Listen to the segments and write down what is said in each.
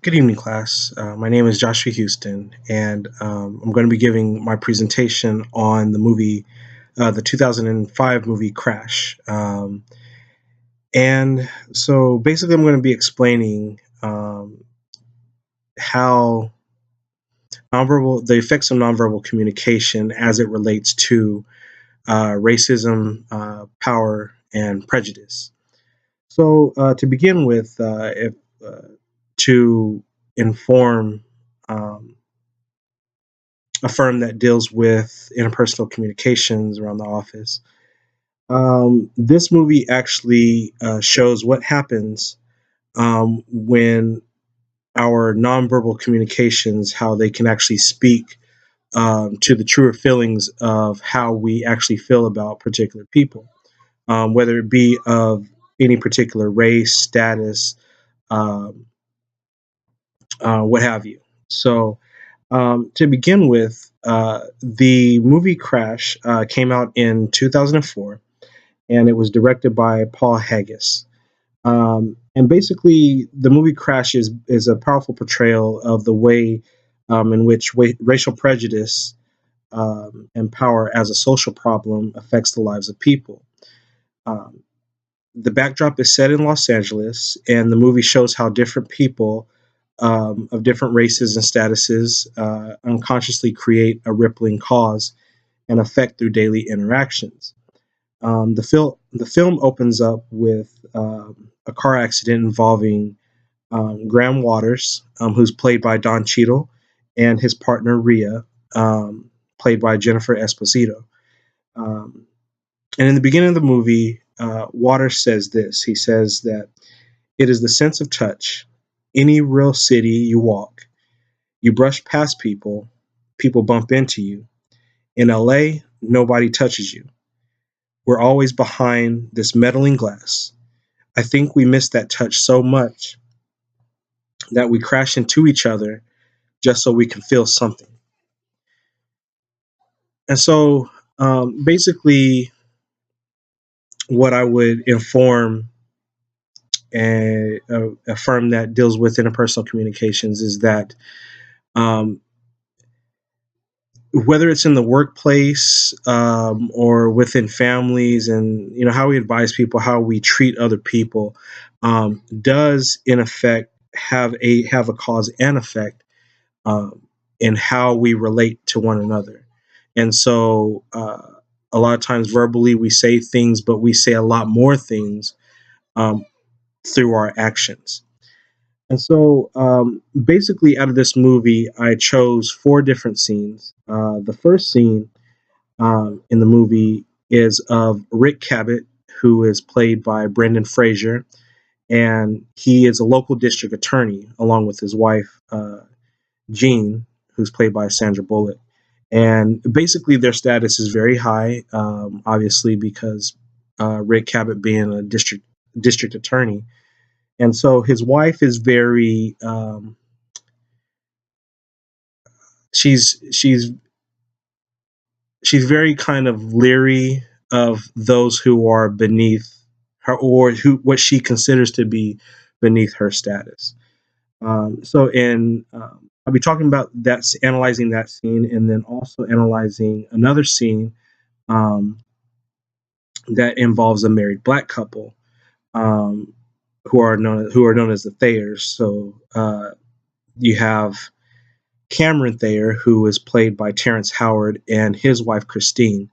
Good evening, class. My name is Joshua Houston, and I'm going to be giving my presentation on the 2005 movie Crash. And so basically, I'm going to be explaining how the effects of nonverbal communication as it relates to racism, power, and prejudice. So, to begin with, if to inform um, a firm that deals with interpersonal communications around the office. This movie actually shows what happens when our nonverbal communications, how they can actually speak to the truer feelings of how we actually feel about particular people, whether it be of any particular race, status, um, what have you. So, to begin with, the movie Crash came out in 2004, and it was directed by Paul Haggis. And basically, the movie Crash is a powerful portrayal of the way in which racial prejudice and power as a social problem affects the lives of people. Um, the backdrop is set in Los Angeles, and the movie shows how different people of different races and statuses unconsciously create a rippling cause and effect through daily interactions. The film opens up with a car accident involving Graham Waters, who's played by Don Cheadle, and his partner Rhea, played by Jennifer Esposito. Um, and in the beginning of the movie, Waters says this. He says that it is the sense of touch. Any real city you walk, you brush past people, people bump into you. In LA, nobody touches you. We're always behind this metalling glass. I think we miss that touch so much that we crash into each other just so we can feel something. And so, basically, what I would inform a firm that deals with interpersonal communications is that um, whether it's in the workplace or within families, and how we advise people, how we treat other people, does in effect have a cause and effect um, in how we relate to one another. And so, a lot of times verbally we say things, but we say a lot more things um, through our actions. And so, basically, out of this movie, I chose four different scenes. The first scene in the movie is of Rick Cabot, who is played by Brendan Fraser, and he is a local district attorney along with his wife, Jean, who's played by Sandra Bullock. And basically, their status is very high, obviously, because Rick Cabot being a district attorney, and so his wife is very she's she's very kind of leery of those who are beneath her, or who what she considers to be beneath her status. I'll be talking about that, analyzing that scene, and then also analyzing another scene um, that involves a married black couple um, who are known as the Thayers. So you have Cameron Thayer, who is played by Terrence Howard, and his wife Christine.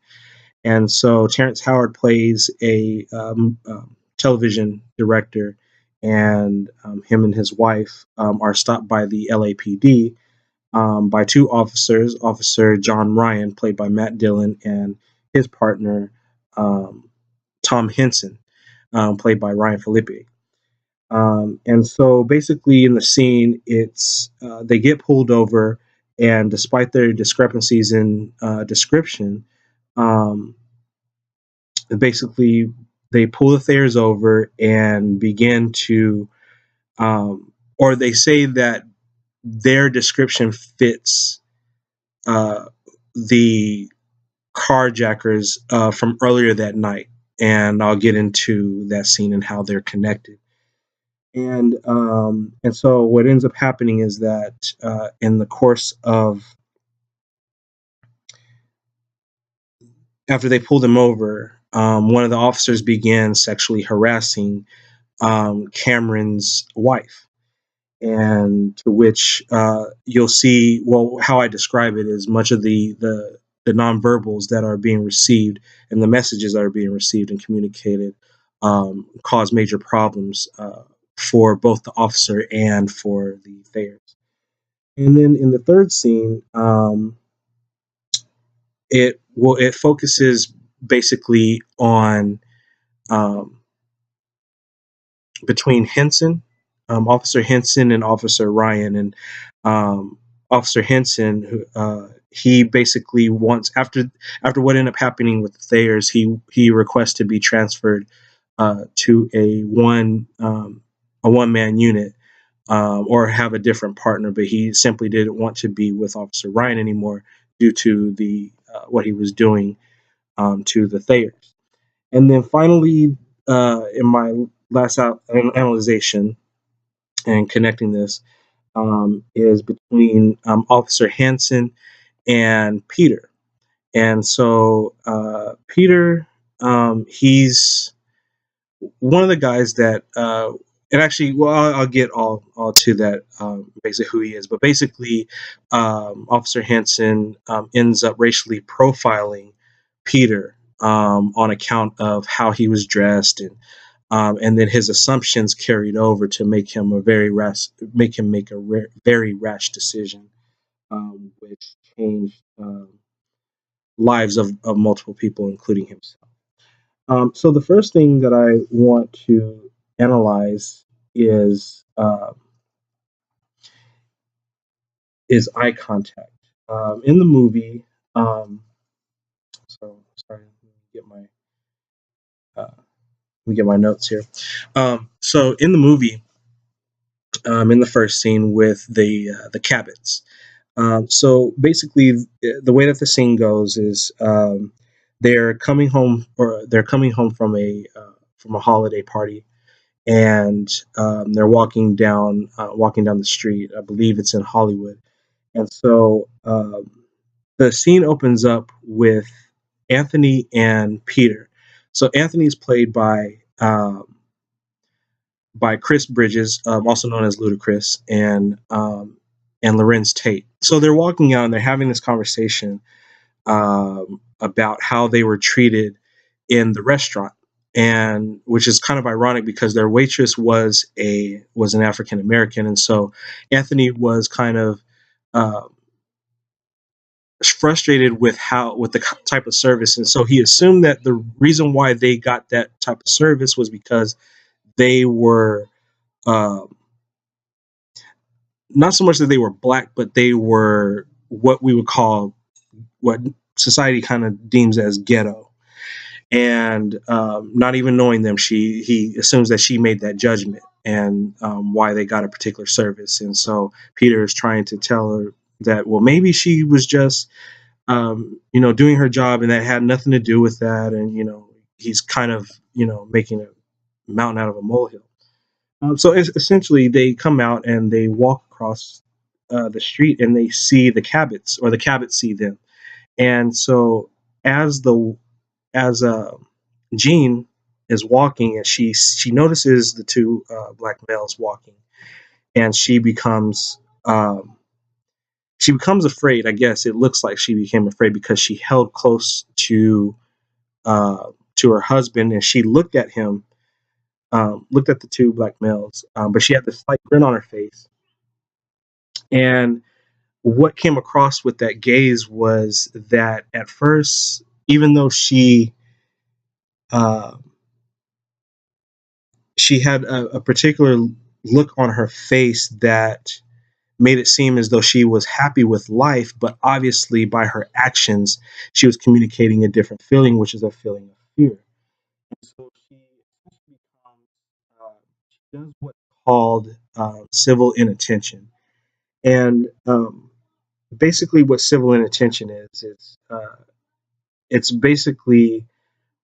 And so Terrence Howard plays a television director, and him and his wife are stopped by the LAPD by two officers, Officer John Ryan, played by Matt Dillon, and his partner, um, Tom Henson, played by Ryan Felipe. And so basically, in the scene, it's they get pulled over, and despite their discrepancies in description, um, basically they pull the Thayers over and begin to, or they say that their description fits the carjackers from earlier that night, and I'll get into that scene and how they're connected. And so what ends up happening is that in the course of after they pulled him over, one of the officers began sexually harassing Cameron's wife, and to which you'll see. Well, how I describe it is much of the nonverbals that are being received and the messages that are being received and communicated cause major problems for both the officer and for the Thayers. And then in the third scene, it focuses basically on um, between Henson, Officer Henson, and Officer Ryan. And Officer Henson, he basically wants after what ended up happening with the Thayers, he requests to be transferred to a one man unit. Or have a different partner, but he simply didn't want to be with Officer Ryan anymore due to the what he was doing to the Thayers. And then finally, in my last analyzation and connecting this, is between Officer Hansen and Peter. And so Peter, he's one of the guys that, and actually, well, I'll get all to that, basically who he is. But basically, Officer Hansen ends up racially profiling Peter on account of how he was dressed, and then his assumptions carried over to make him make a very rash decision, which changed lives of multiple people, including himself. So the first thing that I want to analyze is uh, is eye contact in the movie. So sorry, let me get my notes here. So in the movie, in the first scene with the Cabots. So basically, the way that the scene goes is they're coming home from a holiday party, and they're walking down the street. I believe it's in Hollywood, and so the scene opens up with Anthony and Peter. So Anthony's played by Chris Bridges, also known as Ludacris, and Lorenz Tate. So they're walking out and they're having this conversation about how they were treated in the restaurant, and which is kind of ironic because their waitress was an African American, and so Anthony was kind of uh, frustrated with the type of service, and so he assumed that the reason why they got that type of service was because they were. Uh, Not so much that they were black, but they were what we would call what society kind of deems as ghetto. And not even knowing them, he assumes that she made that judgment and why they got a particular service. And so Peter is trying to tell her that, well, maybe she was just doing her job, and that had nothing to do with that. And he's kind of making a mountain out of a molehill. So essentially, they come out and they walk across the street, and they see the Cabots, or the Cabots see them. And so, as the as Jean is walking, and she notices the two black males walking, and she becomes afraid. I guess it looks like she became afraid because she held close to her husband, and she looked at the two black males, but she had this slight grin on her face. And what came across with that gaze was that at first, even though uh, she had a particular look on her face that made it seem as though she was happy with life, but obviously by her actions, she was communicating a different feeling, which is a feeling of fear. And so she does what's called civil inattention. And basically, what civil inattention is, it's basically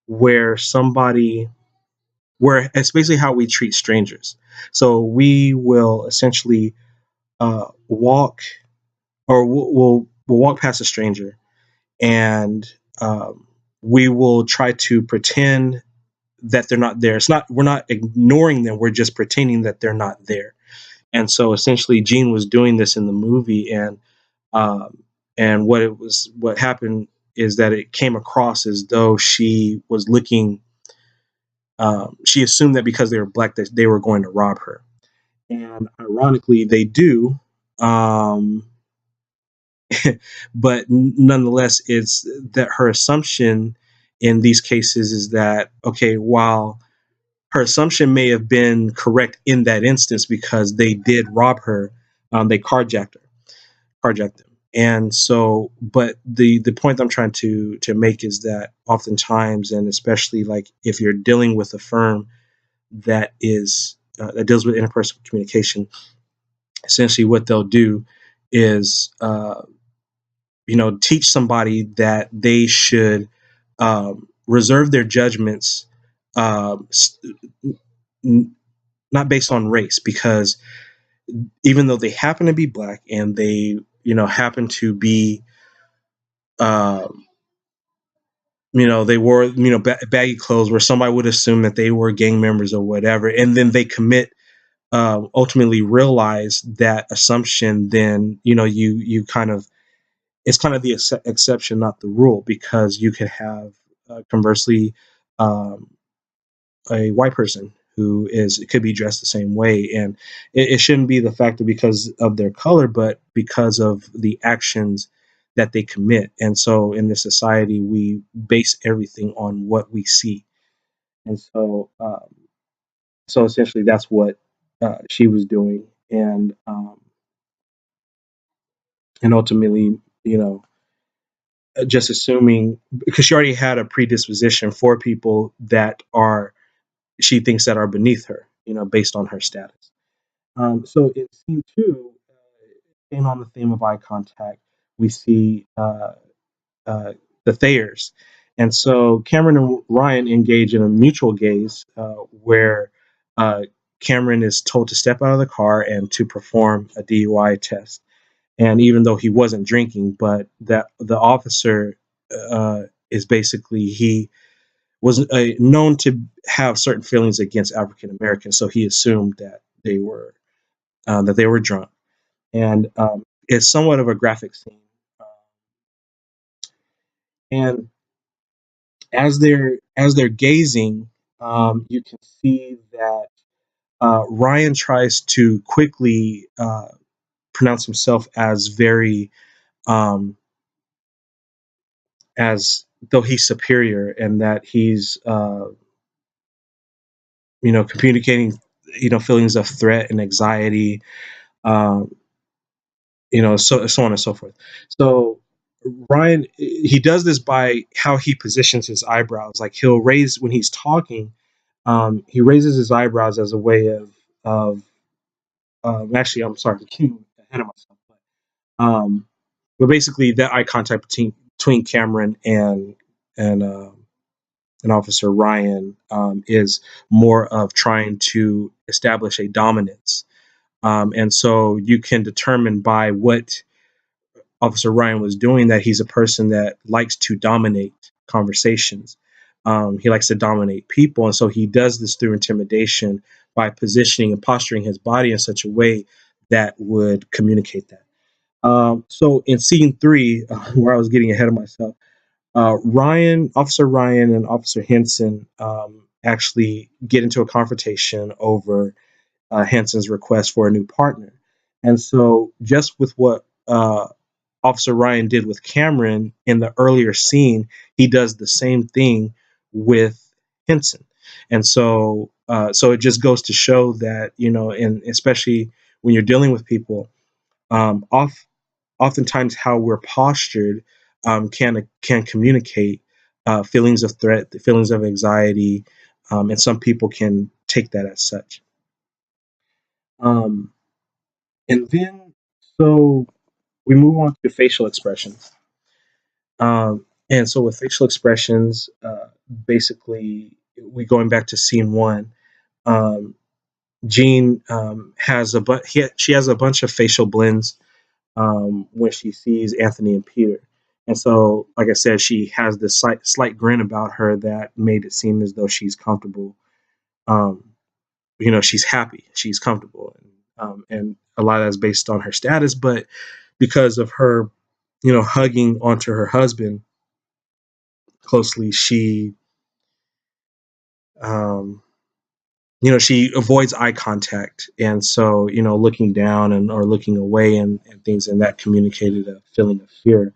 where somebody where it's basically how we treat strangers. So we will essentially walk, or we'll walk past a stranger, and um, we will try to pretend that they're not there. It's not We're not ignoring them. We're just pretending that they're not there. And so essentially, Jean was doing this in the movie, um, and what happened is that it came across as though she was looking. She assumed that because they were black, that they were going to rob her, and ironically, they do. Um, but nonetheless, it's that her assumption in these cases is that, okay, while her assumption may have been correct in that instance because they did rob her, they carjacked them. And so, but the point I'm trying to make is that oftentimes, and especially like if you're dealing with a firm that deals with interpersonal communication, essentially what they'll do is teach somebody that they should reserve their judgments, um, n- not based on race, because even though they happen to be black and they happen to be um, they wore baggy clothes, where somebody would assume that they were gang members or whatever, and then they commit, ultimately realize that assumption, then you kind of, it's kind of the exception, not the rule, because you could have, conversely, um, a white person who is it could be dressed the same way, and it shouldn't be the fact that because of their color, but because of the actions that they commit. And so in this society, we base everything on what we see, and so essentially that's what she was doing, and ultimately, you know, just assuming, because she already had a predisposition for people that are she thinks that are beneath her, based on her status. So in scene two, staying on the theme of eye contact, we see uh, the Thayers. And so Cameron and Ryan engage in a mutual gaze, where uh, Cameron is told to step out of the car and to perform a DUI test. And even though he wasn't drinking, but that the officer is basically, he was known to have certain feelings against African Americans, so he assumed that they were drunk. And it's somewhat of a graphic scene. Um, and as they're gazing, you can see that Ryan tries to quickly pronounce himself as very, um, as though he's superior, and that he's communicating feelings of threat and anxiety, um, so on and so forth. So Ryan, he does this by how he positions his eyebrows. Like, he'll raise when he's talking, he raises his eyebrows as a way of actually, I'm sorry, I'm getting ahead of myself, but basically that eye contact between Cameron and Officer Ryan is more of trying to establish a dominance, and so you can determine by what Officer Ryan was doing that he's a person that likes to dominate conversations. He likes to dominate people, and so he does this through intimidation by positioning and posturing his body in such a way that would communicate that. So in scene three, where I was getting ahead of myself, Officer Ryan and Officer Henson actually get into a confrontation over Henson's request for a new partner. And so, just with what Officer Ryan did with Cameron in the earlier scene, he does the same thing with Henson. And so it just goes to show that, and especially when you're dealing with people, off oftentimes how we're postured can communicate feelings of threat, feelings of anxiety, and some people can take that as such. Um, and then, so we move on to facial expressions. And so with facial expressions, basically we going back to scene one. Um, Jean she has a bunch of facial blends when she sees Anthony and Peter. And so, like I said, she has this slight grin about her that made it seem as though she's comfortable. Um, she's happy, she's comfortable, and a lot of that's based on her status, but because of her, hugging onto her husband closely, um, she avoids eye contact, and so looking down or looking away and things, and that communicated a feeling of fear.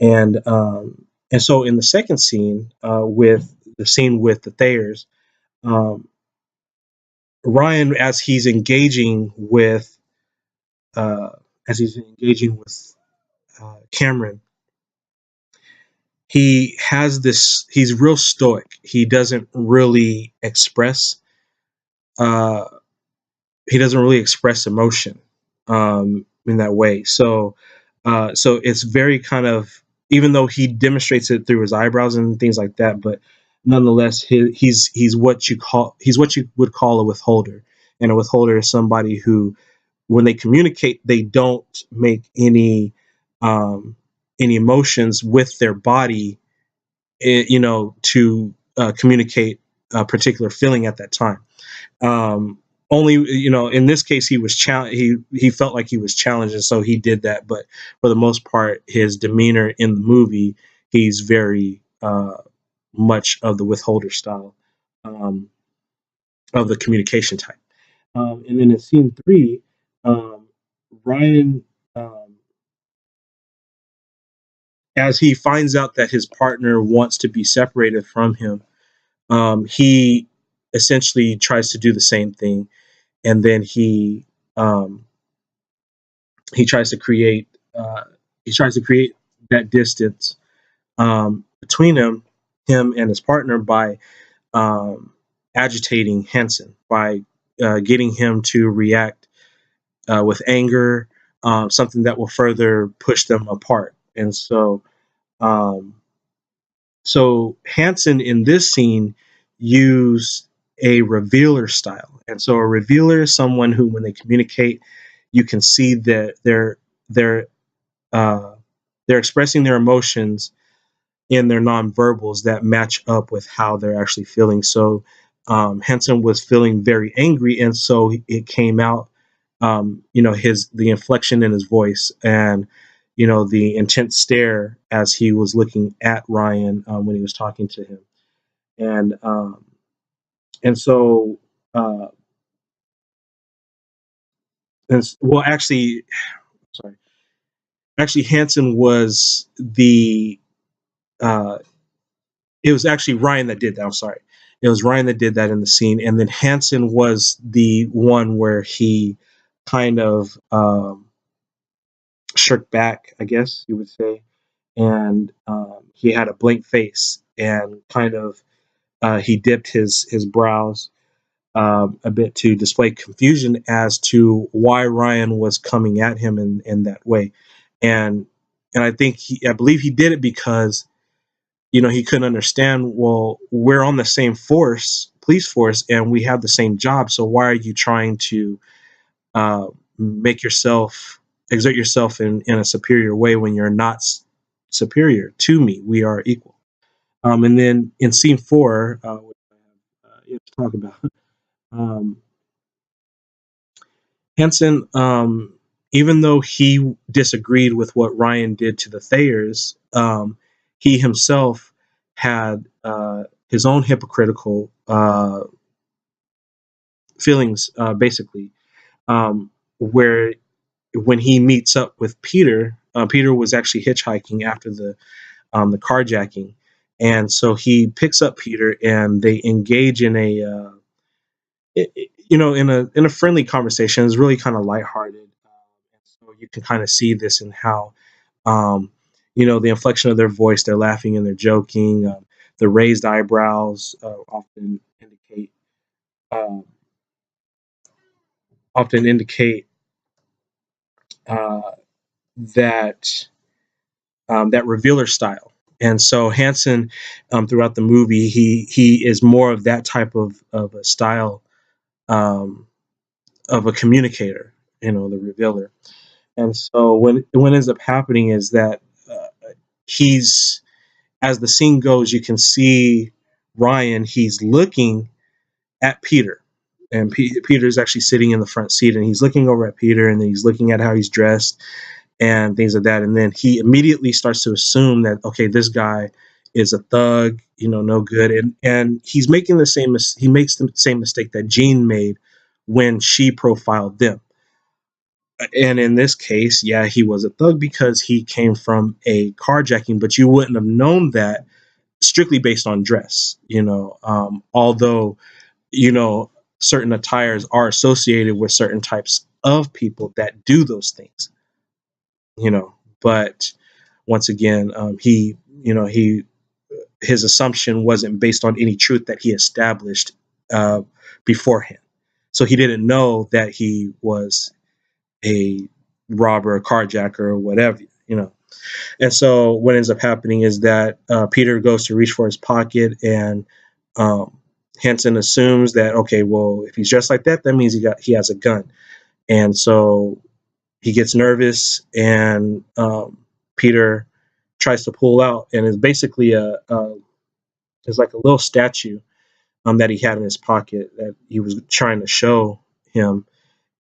And so in the second scene, with the scene with the Thayers, um, Ryan, uh, as he's engaging with Cameron, he's real stoic. Uh, he doesn't really express emotion in that way. So it's very kind of, even though he demonstrates it through his eyebrows and things like that, but nonetheless, he's what you would call a withholder, and a withholder is somebody who, when they communicate, they don't make um, any emotions with their body, to communicate a particular feeling at that time. um Only, in this case, he felt like he was challenged, and so he did that. But for the most part, his demeanor in the movie, he's very much of the withholder style, um of the communication type. And then in scene three, um Ryan, um as he finds out that his partner wants to be separated from him, he essentially tries to do the same thing, and then um, he tries to create uh, he tries to create that distance between him and his partner by um, agitating Hansen, by getting him to react with anger, something that will further push them apart. And um, so Hansen in this scene used a revealer style. And so a revealer is someone who, when they communicate, you can see that they're uh, they're expressing their emotions in their nonverbals that match up with how they're actually feeling. So Henson was feeling very angry, and so it came out. His the inflection in his voice, and the intense stare as he was looking at Ryan when he was talking to him, and um, and so uh, well, sorry, actually, Hanson was the uh, it was actually Ryan that did that. I'm sorry. It was Ryan that did that in the scene, and then Hanson was the one where he kind of shirked back, I guess you would say, and he had a blank face, and kind of he dipped his brows a bit to display confusion as to why Ryan was coming at him in that way, and I believe he did it because he couldn't understand. Well, we're on the same police force, and we have the same job. So why are you trying to uh, make yourself exert yourself in a superior way when you're not superior to me? We are equal. And then in scene four, which I have yet to talk about, um, Henson, even though he disagreed with what Ryan did to the Thayers, he himself had his own hypocritical feelings, basically, where when he meets up with Peter, Peter was actually hitchhiking after the carjacking, and so he picks up Peter, and they engage in a friendly conversation. It's really kind of lighthearted, and so you can kind of see this in how um, the inflection of their voice. They're laughing and they're joking. The raised eyebrows um, often indicate uh, that that revealer style. And so Hansen, throughout the movie, he is more of that type of a style, um, of a communicator, the revealer. And so when ends up happening is that he's as the scene goes, you can see Ryan. He's looking at Peter, and Peter's actually sitting in the front seat, and he's looking over at Peter, and then he's looking at how he's dressed and things like that. And then he immediately starts to assume that, okay, this guy is a thug, no good. And he's making he makes the same mistake that Jean made when she profiled them. And in this case, yeah, he was a thug because he came from a carjacking, but you wouldn't have known that strictly based on dress, although, you know, certain attires are associated with certain types of people that do those things, but once again, he his assumption wasn't based on any truth that he established uh, beforehand. So he didn't know that he was a robber, a carjacker, or whatever. And so what ends up happening is that Peter goes to reach for his pocket, and um, Hanson assumes that, okay, well, if he's dressed like that, that means he has a gun, and so he gets nervous, and Peter tries to pull out, and it's basically it's like a little statue that he had in his pocket that he was trying to show him,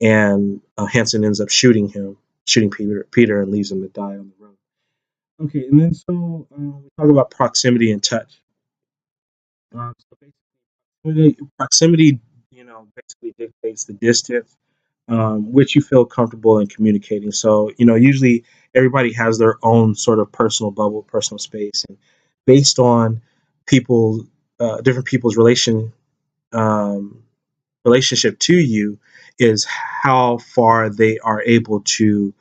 and Hanson ends up shooting Peter, and leaves him to die on the road. Okay, and then so we talk about proximity and touch. So basically, proximity, basically dictates the distance, which you feel comfortable in communicating. So, usually everybody has their own sort of personal bubble, personal space, and based on people, different people's um, relationship to you, is how far they are able to,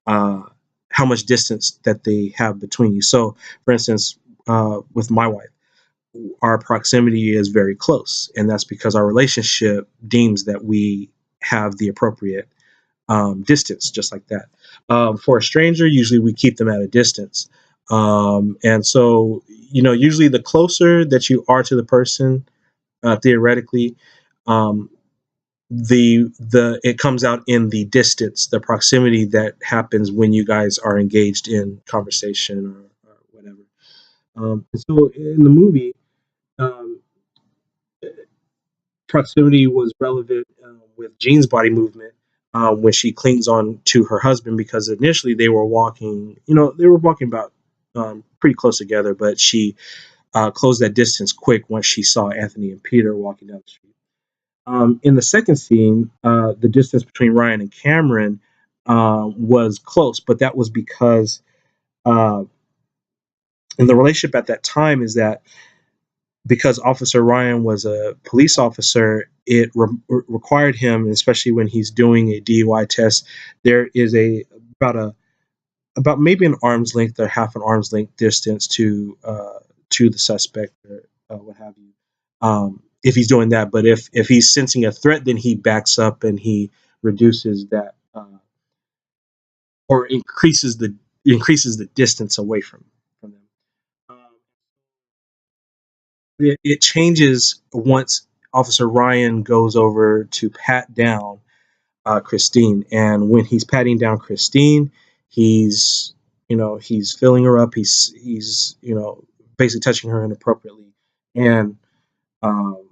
uh, how much distance that they have between you. So, for instance, with my wife, our proximity is very close, and that's because our relationship deems that we have the appropriate distance, just like that. For a stranger, usually we keep them at a distance, and so usually the closer that you are to the person, theoretically, um, the it comes out in the distance, the proximity that happens when you guys are engaged in conversation, or whatever. So in the movie, um, proximity was relevant with Jean's body movement when she clings on to her husband, because initially they were walking about pretty close together, but she closed that distance quick once she saw Anthony and Peter walking down the street. In the second scene, the distance between Ryan and Cameron was close, but that was because uh, in the relationship at that time is that because Officer Ryan was a police officer, it required him, especially when he's doing a DUI test, there is about maybe an arm's length or half an arm's length distance to the suspect, or what have you. If he's doing that, but if he's sensing a threat, then he backs up and he reduces that, or increases the distance away from them. Um, it changes once Officer Ryan goes over to pat down Christine, and when he's patting down Christine, he's filling her up. He's basically touching her inappropriately, and um,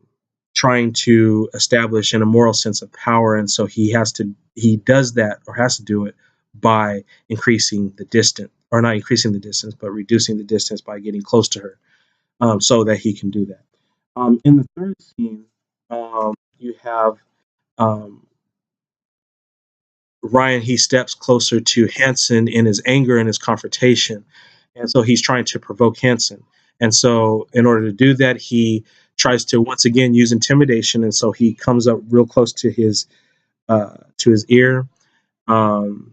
trying to establish an immoral sense of power. And so he does that, or has to do it, by increasing the distance, or not increasing the distance, but reducing the distance by getting close to her, so that he can do that. In the third scene, you have um, Ryan. He steps closer to Hanson in his anger and his confrontation, and so he's trying to provoke Hanson. And so, in order to do that, he tries to once again use intimidation, and so he comes up real close to his ear, um,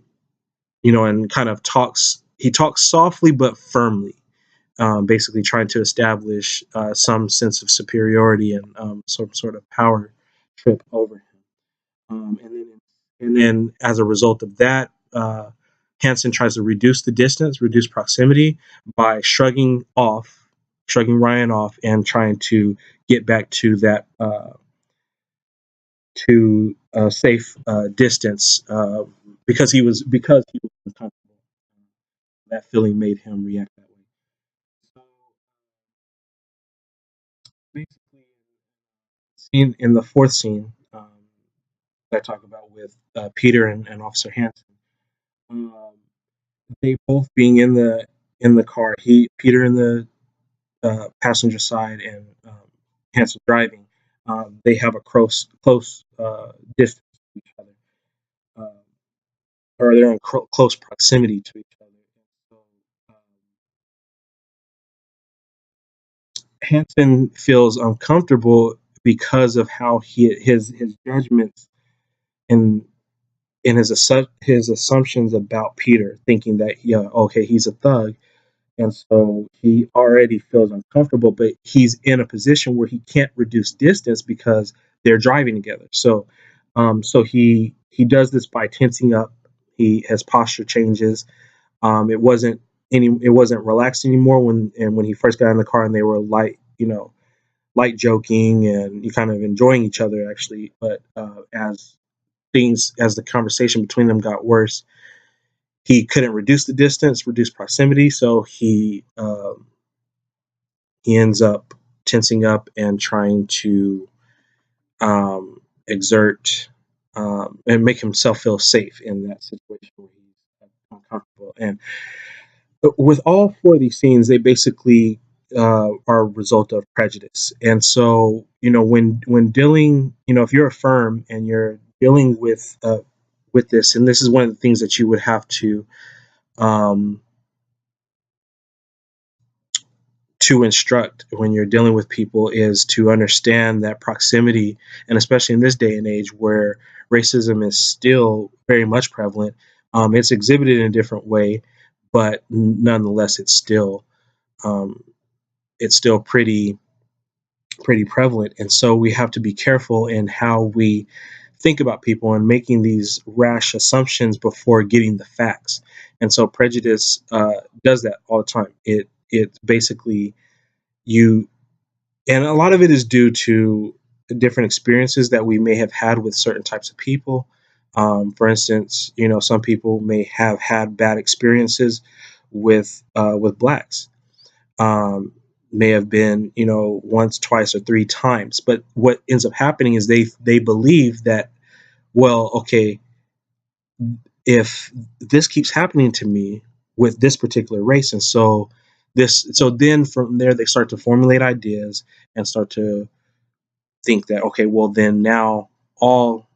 and kind of talks. He talks softly but firmly, basically trying to establish some sense of superiority and some sort of power trip over him. And then as a result of that, Hansen tries to reduce the distance, reduce proximity by shrugging Ryan off, and trying to get back to that to a safe distance because he was uncomfortable. That feeling made him react that way. So basically, in the fourth scene that I talk about with Peter and Officer Hansen, um, they both being in the car. Peter in the passenger side and Hansen driving. They have a close distance to each other, um, or they're in close proximity to each other. So, um, Hansen feels uncomfortable because of how his judgments and his assumptions about Peter, thinking that yeah, okay, he's a thug, and so he already feels uncomfortable. But he's in a position where he can't reduce distance because they're driving together. So he does this by tensing up. His posture changes. It wasn't relaxed anymore when he first got in the car and they were light joking and you kind of enjoying each other actually. But as the conversation between them got worse, he couldn't reduce the distance, reduce proximity, so he ends up tensing up and trying to exert and make himself feel safe in that situation where he's uncomfortable. And with all four of these scenes, they basically are a result of prejudice. And so, when dealing, if you're a firm and you're dealing with this, and this is one of the things that you would have um, to instruct when you're dealing with people is to understand that proximity, and especially in this day and age where racism is still very much prevalent, it's exhibited in a different way, but nonetheless, um, it's still pretty prevalent. And so we have to be careful in how we think about people and making these rash assumptions before getting the facts. And so prejudice does that all the time. It basically you and a lot of it is due to different experiences that we may have had with certain types of people. For instance, some people may have had bad experiences with blacks. Um, may have been, once, twice, or three times. But what ends up happening is they believe that, well, okay, if this keeps happening to me with this particular race, and so then from there they start to formulate ideas and start to think that, okay, well then now all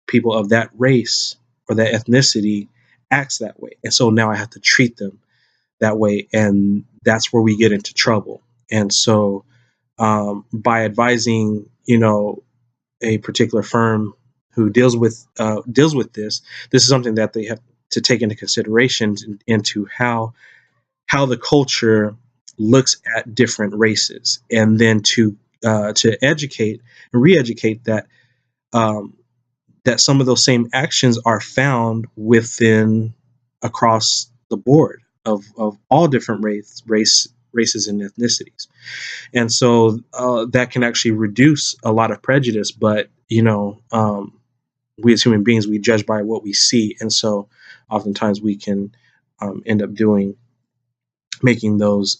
people of that race or that ethnicity acts that way, and so now I have to treat them that way, and that's where we get into trouble. And so by advising, a particular firm who deals with this is something that they have to take into consideration into how the culture looks at different races, and then to educate and re-educate um, that some of those same actions are found within across the board of all different races and ethnicities. And so that can actually reduce a lot of prejudice. But we as human beings, we judge by what we see, and so oftentimes we can end up making those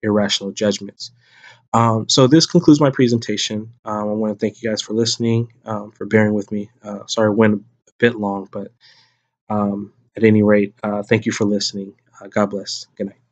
irrational judgments. So this concludes my presentation. I want to thank you guys for listening, for bearing with me. Sorry it went a bit long, but at any rate, thank you for listening. God bless. Good night.